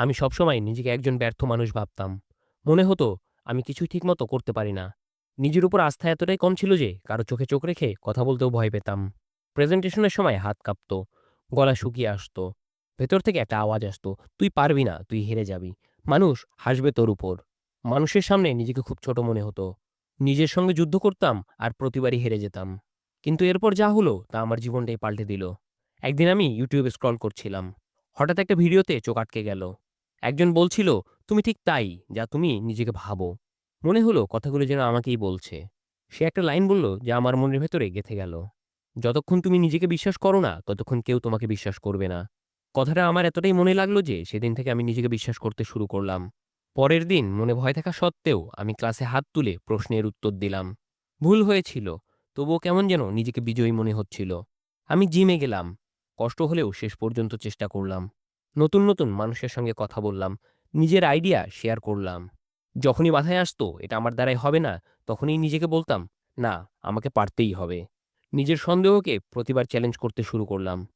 আমি সবসময় নিজেকে একজন ব্যর্থ মানুষ ভাবতাম। মনে হতো আমি কিছুই ঠিকমতো করতে পারি না। নিজের উপর আস্থা এতটাই কম ছিল যে কারো চোখে চোখ রেখে কথা বলতেও ভয় পেতাম। প্রেজেন্টেশনের সময় হাত কাঁপতো, গলা শুকিয়ে আসতো। ভেতর থেকে একটা আওয়াজ আসতো, "তুই পারবি না, তুই হেরে যাবি। মানুষ হাসবে তোর উপর।" মানুষের সামনে নিজেকে খুব ছোট মনে হতো। নিজের সঙ্গে যুদ্ধ করতাম আর প্রতিবারই হেরে যেতাম। কিন্তু এরপর যা হলো তা আমার জীবনটাই পাল্টে দিল। একদিন আমি YouTube স্ক্রল করছিলাম। হঠাৎ একটা ভিডিওতে চোখ আটকে গেল। একজন বলছিল, "তুমি ঠিক তাই, যা তুমি নিজেকে ভাবো।" মনে হলো কথাগুলো যেন আমাকেই বলছে। সে একটা লাইন বলল যা আমার মনের ভেতরে গেঁথে গেল। "যতক্ষণ তুমি নিজেকে বিশ্বাস করো না, ততক্ষণ কেউ তোমাকে বিশ্বাস করবে না।" কথাটা আমার এতটাই মনে লাগলো যে সেদিন থেকে আমি নিজেকে বিশ্বাস করতে শুরু করলাম। পরের দিন মনে ভয় থাকা সত্ত্বেও আমি ক্লাসে হাত তুলে প্রশ্নের উত্তর দিলাম। ভুল হয়েছিল, তবুও কেমন যেন নিজেকে বিজয়ী মনে হচ্ছিল। আমি জিমে গেলাম। কষ্ট হলেও শেষ পর্যন্ত চেষ্টা করলাম। নতুন নতুন মানুষের সঙ্গে কথা বললাম। নিজের আইডিয়া শেয়ার করলাম। যখনই বাধায় আসতো এটা আমার দ্বারাই হবে না, তখনই নিজেকে বলতাম, না, আমাকে পারতেই হবে। নিজের সন্দেহকে প্রতিবার চ্যালেঞ্জ করতে শুরু করলাম।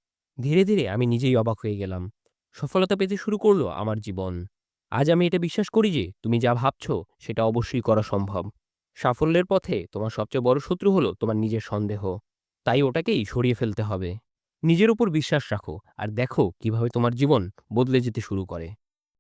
ধীরে ধীরে আমি নিজেই অবাক হয়ে গেলাম। সফলতা পেতে শুরু করলো আমার জীবন। আজ আমি এটা বিশ্বাস করি যে তুমি যা ভাবছো সেটা অবশ্যই করা সম্ভব। সাফল্যের পথে তোমার সবচেয়ে বড় শত্রু হলো তোমার নিজের সন্দেহ। তাই ওটাকেই সরিয়ে ফেলতে হবে। নিজের উপর বিশ্বাস রাখো আর দেখো কিভাবে তোমার জীবন বদলে যেতে শুরু করে।